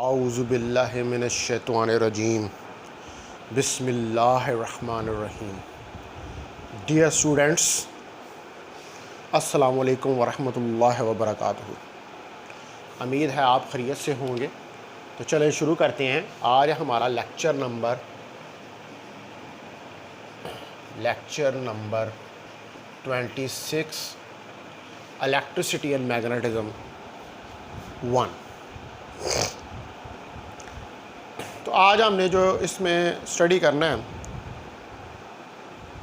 औज़ु बिल्लाहि मिनश्शैतानिर्रजीम बिस्मिल्लाहिर्रहमानिर्रहीम। Dear students, अस्सलामु अलैकुम वरहमतुल्लाहि वबरकातुहू। उम्मीद है आप खैरियत से होंगे। तो चलें शुरू करते हैं। आज हमारा lecture number 26 electricity and magnetism 1। तो आज हमने जो इसमें स्टडी करना है,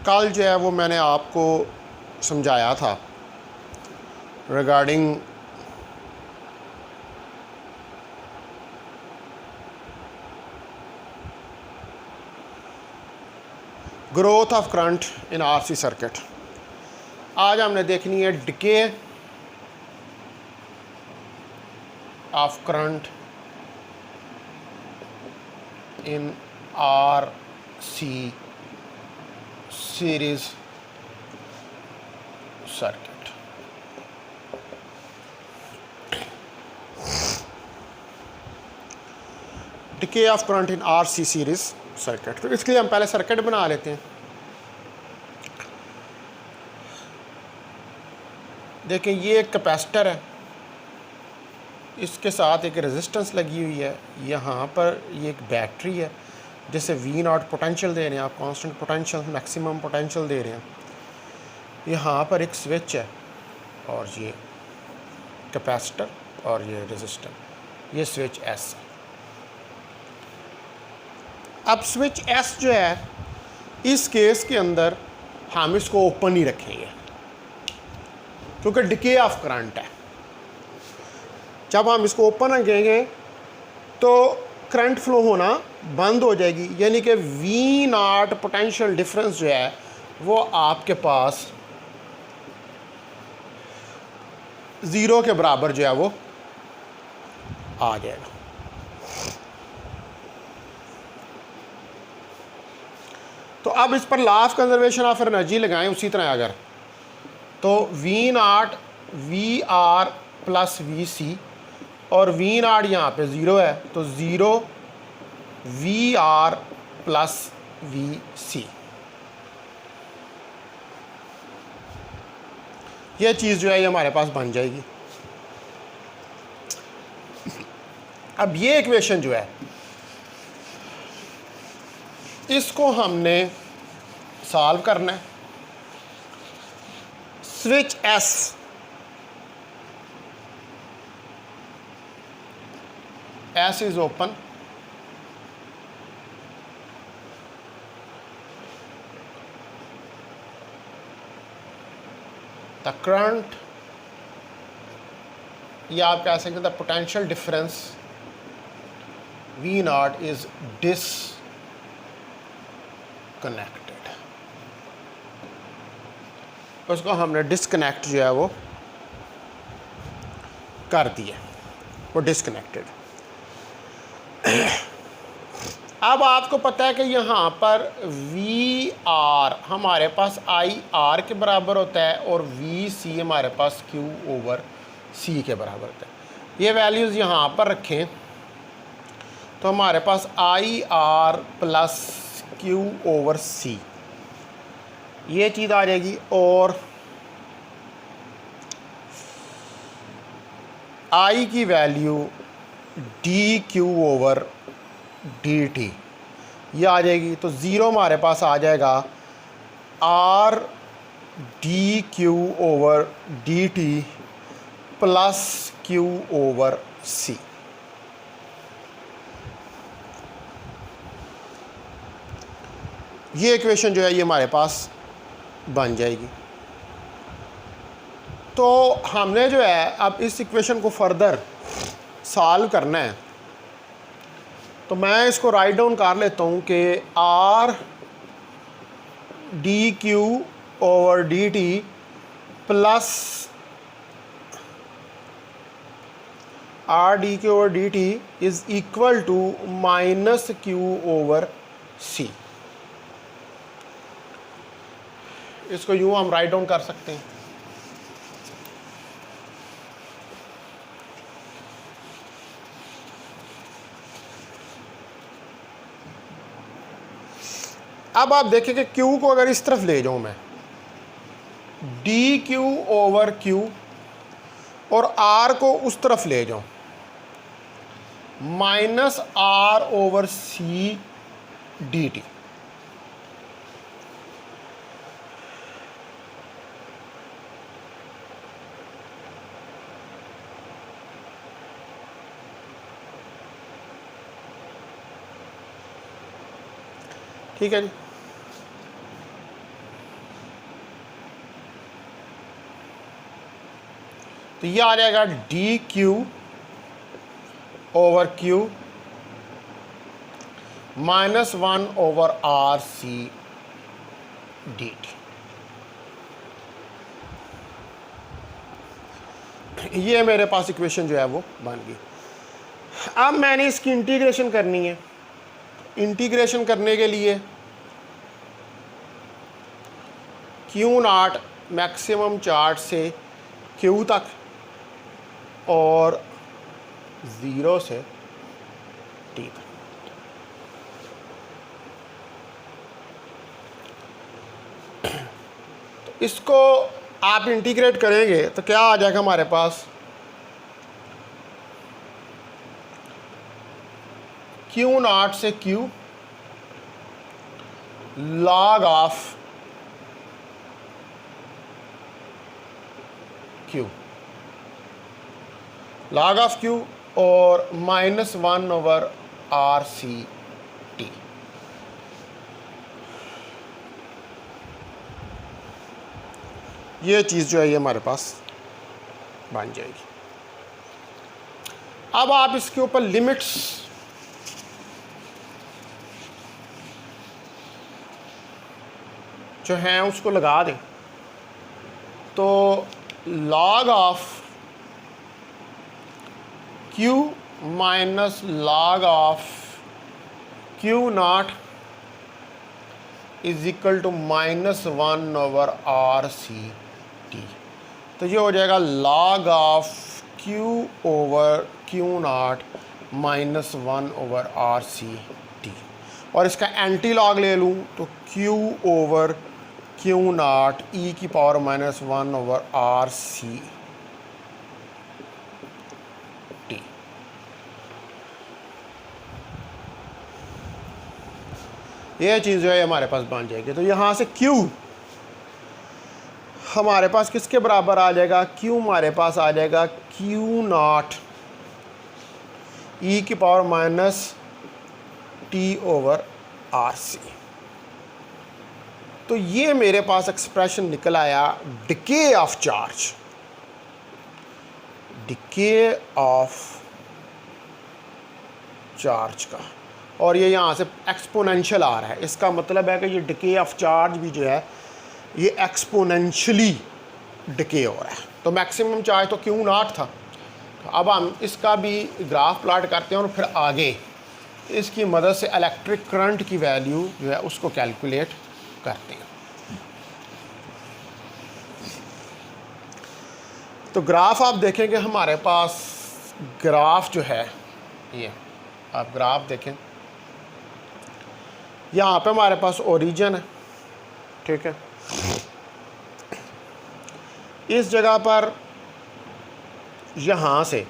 कल जो है वो मैंने आपको समझाया था regarding growth of current in RC circuit. आज हमने देखनी है decay of current in RC series circuit. Decay of current in RC series circuit. तो इसके लिए हम पहले सर्किट बना लेते हैं। देखें, ये एक कैपेसिटर है, इसके साथ एक रेजिस्टेंस लगी हुई है। यहाँ पर ये एक बैटरी है जिसे V0 पोटेंशियल दे रहे हैं आप, कांस्टेंट पोटेंशियल, मैक्सिमम पोटेंशियल दे रहे हैं। यहाँ पर एक स्विच है और ये कैपेसिटर और ये रेजिस्टर, ये स्विच S है। अब स्विच S जो है, इस केस के अंदर हम इसको ओपन नहीं रखेंगे क्योंकि डिके ऑफ करंट है। जब हम इसको ओपन रखेंगे तो करंट फ्लो होना बंद हो जाएगी, यानी कि V0 पोटेंशियल डिफरेंस जो है वो आपके पास 0 के बराबर जो है वो आ जाएगा। तो अब इस पर law of conservation of energy लगाएं उसी तरह। अगर तो V0 VR प्लस VC और V0 यहाँ पे 0 है, तो 0 VR प्लस VC, ये चीज़ जो है ये हमारे पास बन जाएगी। अब ये इक्वेशन जो है इसको हमने सॉल्व करना है। Switch S is open, the current, या आप कह सकते हैं the potential difference V0 is disconnected। उसको हमने डिस्कनेक्ट जो है वो कर दिया, वो डिस्कनेक्टेड। अब आपको पता है कि यहाँ पर VR हमारे पास IR के बराबर होता है और VC हमारे पास Q/C के बराबर होता है। ये वैल्यूज़ यहाँ पर रखें तो हमारे पास IR प्लस Q/C ये चीज़ आ जाएगी, और I की वैल्यू dQ/dt ये आ जाएगी। तो 0 हमारे पास आ जाएगा R dQ/dt प्लस Q/C। ये इक्वेशन जो है ये हमारे पास बन जाएगी। तो हमने जो है अब इस इक्वेशन को फर्दर सॉल्व करना है। तो मैं इसको राइट डाउन कर लेता हूँ कि R dQ/dt plus R dQ/dt is equal to minus Q/C। इसको यूँ हम राइट डाउन कर सकते हैं। अब आप देखें कि Q को अगर इस तरफ ले जाऊं मैं, डी क्यू ओवर क्यू, और R को उस तरफ ले जाऊं, minus R over C D T. ठीक है जी। तो ये आ जाएगा D Q over Q minus 1 over R C D T. ये मेरे पास इक्वेशन जो है वो बन गई। अब मैंने इसकी इंटीग्रेशन करनी है। इंटीग्रेशन करने के लिए क्यू नॉट मैक्सिमम चार्ज से क्यू तक और 0 से टी तक। तो इसको आप इंटीग्रेट करेंगे तो क्या आ जाएगा हमारे पास, क्यू नॉट से Q log of Q, log of Q और minus 1 over R C T. ये चीज़ जो है ये हमारे पास बन जाएगी। अब आप इसके ऊपर लिमिट्स जो हैं उसको लगा दें, तो log of Q minus log of Q not is equal to minus 1 over R C T. तो ये हो जाएगा log of Q over Q not minus 1 over R C T, और इसका एंटी लॉग ले लूँ तो Q ओवर क्यू नॉट ई की power minus 1 over R C T. ये चीज़ जो है हमारे पास बन जाएगी। तो यहाँ से Q हमारे पास किसके बराबर आ जाएगा, Q हमारे पास आ जाएगा क्यू नॉट ई की power minus T over R C. तो ये मेरे पास एक्सप्रेशन निकल आया decay of charge, decay of charge का, और ये यहाँ से एक्सपोनेंशियल आ रहा है। इसका मतलब है कि ये डिके ऑफ चार्ज भी जो है ये एक्सपोनेंशियली डिके हो रहा है। तो मैक्सिमम चार्ज तो क्यू नॉट था। तो अब हम इसका भी ग्राफ प्लॉट करते हैं और फिर आगे इसकी मदद से इलेक्ट्रिक करंट की वैल्यू जो है उसको कैलकुलेट करते हैं। तो ग्राफ आप देखेंगे हमारे पास ग्राफ जो है ये, आप ग्राफ देखें, यहाँ पे हमारे पास ओरिजिन है, ठीक है। इस जगह पर यहाँ से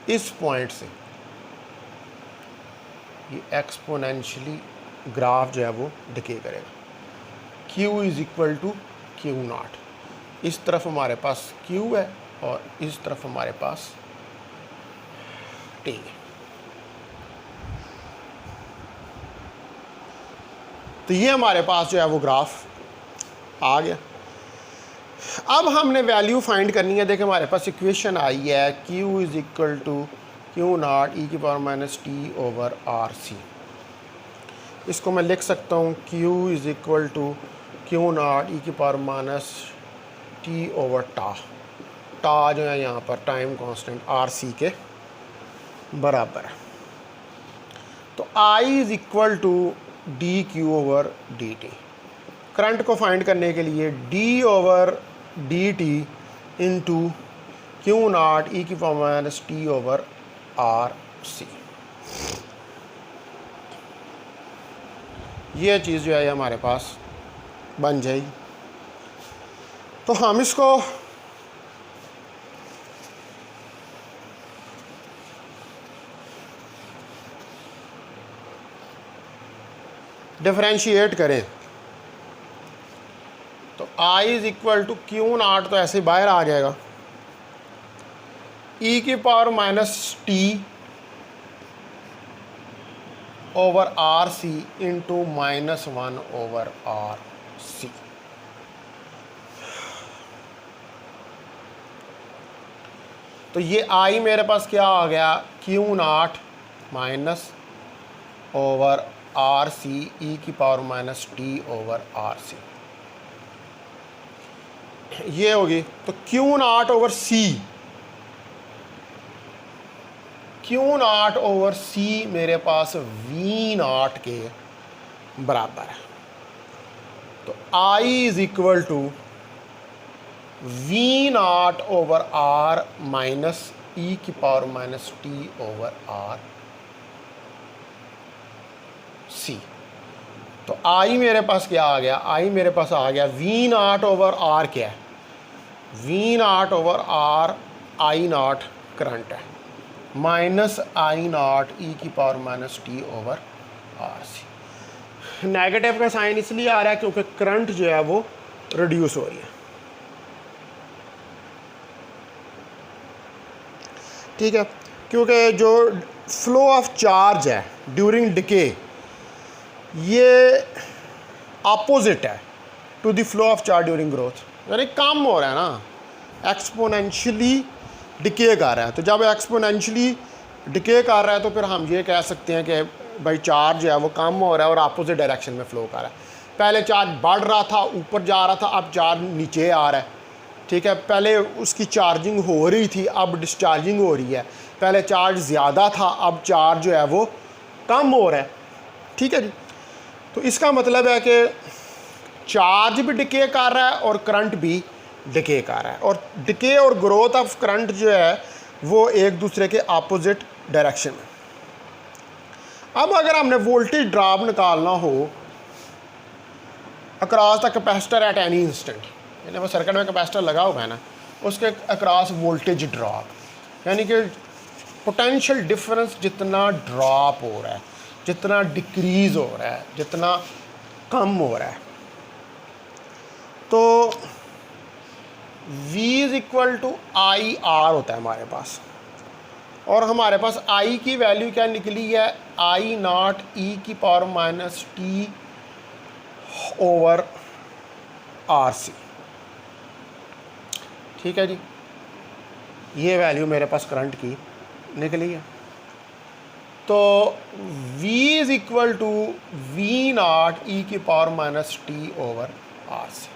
इस पॉइंट से ये एक्सपोनेंशियली ग्राफ जो है वो डिके करेगा। Q is equal to Q not. इस तरफ हमारे पास Q है और इस तरफ हमारे पास T है। तो ये हमारे पास जो है वो ग्राफ आ गया। अब हमने वैल्यू फाइंड करनी है। देखिए हमारे पास इक्वेशन आई है Q is equal to Q not ई की power minus T over R C. इसको मैं लिख सकता हूँ Q is equal to Q not ई की पावर माइनस टी ओवर टा। टा जो है यहाँ पर टाइम कांस्टेंट आर सी के बराबर है। तो I is equal to D Q over D T. Current को फाइंड करने के लिए D over D T into Q not ई की power minus T over R C. ये चीज़ जो है ये हमारे पास बन जाएगी। तो हम इसको डिफरेंशिएट करें तो I is equal to Q not, तो ऐसे बाहर आ जाएगा, e की power minus T over R C into -1 over R C. तो ये I मेरे पास क्या आ गया, Q not minus over R C E की power minus T over R C, ये होगी। तो Q not over C, Q not over C मेरे पास वी नॉट के बराबर है। तो I is equal to V not over R minus E की power minus T over R C. तो आई मेरे पास क्या आ गया, आई मेरे पास आ गया वी नॉट ओवर आर, क्या है, V not over R I not current है, माइनस आई नॉट ई की power minus T over R C. Negative का साइन इसलिए आ रहा है क्योंकि करंट जो है वो रिड्यूस हो रही है, ठीक है, क्योंकि जो फ्लो ऑफ चार्ज है ड्यूरिंग डिके ये अपोजिट है to the flow of charge during growth, यानी कम हो रहा है ना, एक्सपोनेंशियली डिके कर रहा है। तो जब एक्सपोनेंशियली डिके कर रहा है तो फिर हम ये कह सकते हैं कि भाई चार्ज जो है वो कम हो रहा है और अपोजिट डायरेक्शन में फ्लो कर रहा है। पहले चार्ज बढ़ रहा था, ऊपर जा रहा था, अब चार्ज नीचे आ रहा है, ठीक है। पहले उसकी चार्जिंग हो रही थी, अब डिस्चार्जिंग हो रही है। पहले चार्ज ज़्यादा था, अब चार्ज जो है वो कम हो रहा है, ठीक है जी। तो इसका मतलब है कि चार्ज भी डिके कर रहा है और करंट भी डिके कर रहा है, और डिके और ग्रोथ ऑफ करंट जो है वो एक दूसरे के अपोजिट डायरेक्शन में। अब अगर हमने वोल्टेज ड्रॉप निकालना हो across the capacitor at any instant, यानी वो सर्किट में कैपेसिटर लगा हुआ है ना, उसके अक्रॉस वोल्टेज ड्रॉप, यानी कि पोटेंशियल डिफरेंस जितना ड्रॉप हो रहा है, जितना डिक्रीज़ हो रहा है, जितना कम हो रहा है, तो V is equal to I R होता है हमारे पास, और हमारे पास I की वैल्यू क्या निकली है, आई नॉट ई की power minus T over R C, ठीक है जी। ये वैल्यू मेरे पास करंट की निकली है। तो V is equal to V not ई की power minus T over R C.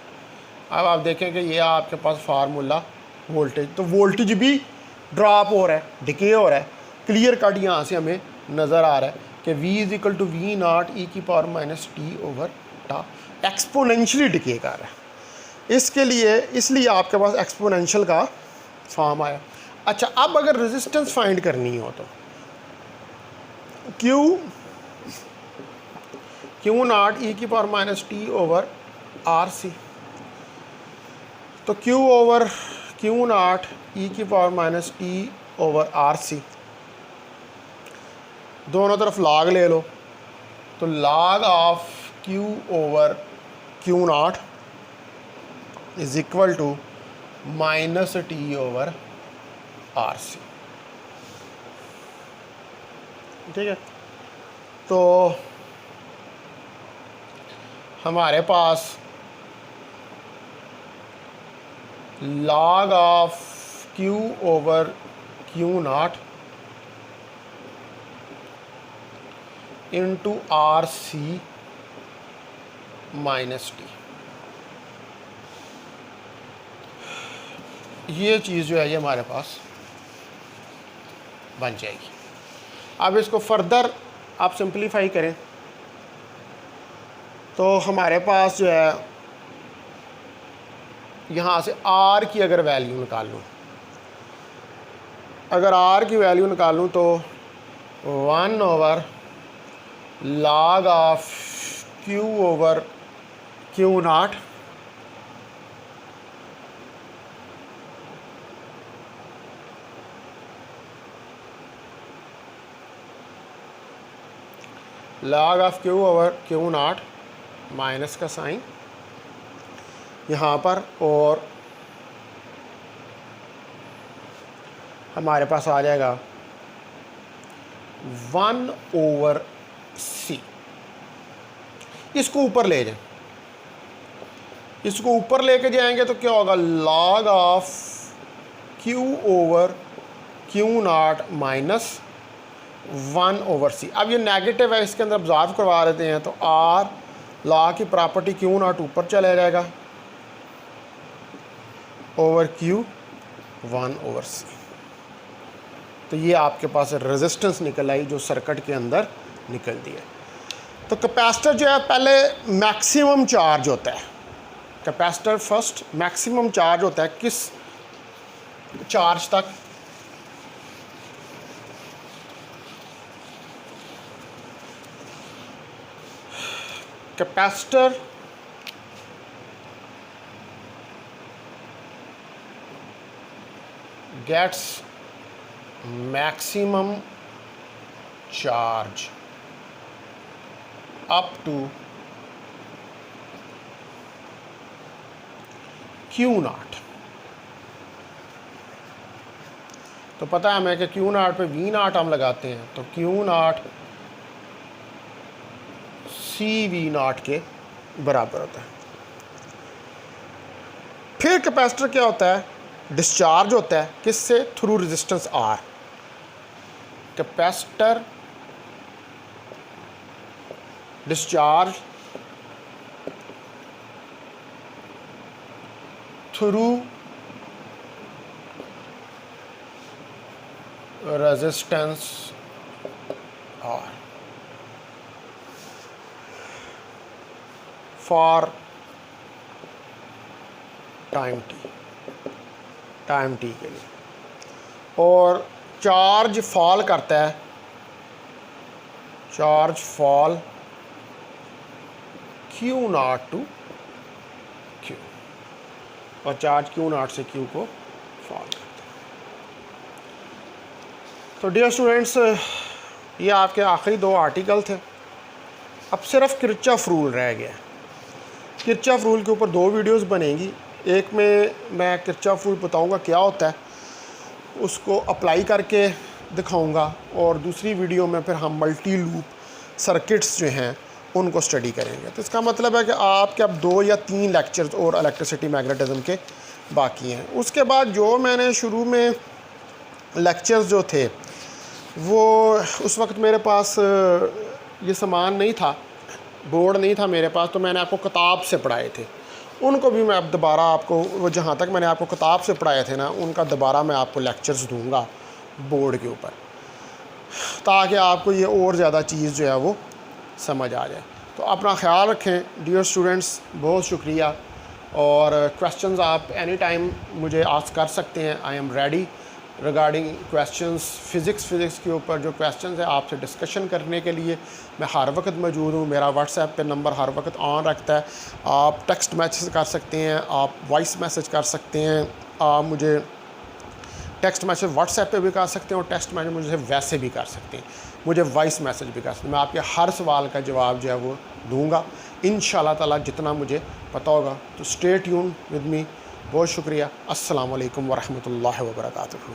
अब आप देखें कि ये आपके पास फार्मूला वोल्टेज, तो वोल्टेज भी ड्रॉप हो रहा है, डिके हो रहा है, क्लियर कट यहाँ से हमें नज़र आ रहा है कि V is equal to V not ई की power minus T over tau, exponentially decay कर रहा है। इसके लिए इसलिए आपके पास एक्सपोनेंशियल का फॉर्म आया। अच्छा, अब अगर रेजिस्टेंस फाइंड करनी हो तो क्यू नॉट ई की power minus T over R C, तो Q ओवर क्यू नॉट ई की power minus T over R C, दोनों तरफ लॉग ले लो, तो log of Q over Q naught is equal to minus T over R C, ठीक है। तो हमारे पास log of Q over Q naught into R C minus t, ये चीज़ जो है ये हमारे पास बन जाएगी। अब इसको फर्दर आप सिंप्लीफाई करें तो हमारे पास जो है यहाँ से R की अगर वैल्यू निकाल लूँ, अगर R की वैल्यू निकाल लूँ तो 1 over log of Q over Q not log of Q over Q not minus का साइन यहाँ पर, और हमारे पास आ जाएगा 1 ओवर C। इसको ऊपर ले जाएं, इसको ऊपर लेके जाएंगे तो क्या होगा, log of Q over Q not minus 1 over C। अब ये नेगेटिव है, इसके अंदर ऑब्जर्व करवा देते हैं, तो R लॉ की प्रॉपर्टी Q नॉट ऊपर चला जाएगा ओवर Q 1 ओवर C। तो ये आपके पास रेजिस्टेंस निकल आई जो सर्किट के अंदर निकल दी है। तो कैपेसिटर जो है पहले मैक्सिमम चार्ज होता है, कैपेसिटर फर्स्ट मैक्सिमम चार्ज होता है किस चार्ज तक, capacitor gets maximum charge up to Q not. तो पता है हमें कि Q नॉट पे V नॉट हम लगाते हैं, तो Q नॉट CV नॉट के बराबर होता है। फिर कैपेसिटर क्या होता है, डिस्चार्ज होता है किससे, through resistance R। Capacitor discharge through resistance R for time t के लिए, और चार्ज फॉल करता है, charge fall Q naught to Q, और चार्ज Q नॉट से Q को फॉल करता है। तो डियर स्टूडेंट्स, ये आपके आखिरी 2 आर्टिकल थे। अब सिर्फ किरचॉफ रूल रह गया। किरचॉफ रूल के ऊपर 2 वीडियोस बनेंगी। एक में मैं किरचॉफ रूल बताऊंगा क्या होता है, उसको अप्लाई करके दिखाऊंगा, और दूसरी वीडियो में फिर हम मल्टी लूप सर्किट्स जो हैं उनको स्टडी करेंगे। तो इसका मतलब है कि आपके अब 2 या 3 लेक्चर्स और इलेक्ट्रिसिटी मैग्नेटिज्म के बाकी हैं। उसके बाद जो मैंने शुरू में लेक्चर्स जो थे वो उस वक्त मेरे पास ये सामान नहीं था, बोर्ड नहीं था मेरे पास, तो मैंने आपको किताब से पढ़ाए थे। उनको भी मैं अब दोबारा आपको, वो जहाँ तक मैंने आपको किताब से पढ़ाए थे ना, उनका दोबारा मैं आपको लेक्चर्स दूंगा बोर्ड के ऊपर, ताकि आपको ये और ज़्यादा चीज़ जो है वो समझ आ जाए। तो अपना ख्याल रखें डियर स्टूडेंट्स, बहुत शुक्रिया। और क्वेश्चंस आप एनी टाइम मुझे आस्क कर सकते हैं। I am ready regarding questions, physics के ऊपर जो क्वेश्चंस है आपसे डिस्कशन करने के लिए मैं हर वक्त मौजूद हूँ। मेरा व्हाट्सएप पे नंबर हर वक्त ऑन रखता है। आप टेक्स्ट मैसेज कर सकते हैं, आप वॉइस मैसेज कर सकते हैं, आप मुझे टेक्स्ट मैसेज व्हाट्सएप पे भी कर सकते हैं, और टेक्स्ट मैसेज मुझे वैसे भी कर सकते हैं, मुझे वॉइस मैसेज भी कर सकते हैं। मैं आपके हर सवाल का जवाब जो है वो दूँगा इंशाअल्लाह ताला, जितना मुझे पता होगा। तो स्टे ट्यून विद मी। बहुत शुक्रिया। अस्सलाम वालेकुम वरहमतुल्लाहि वबरकातुहू।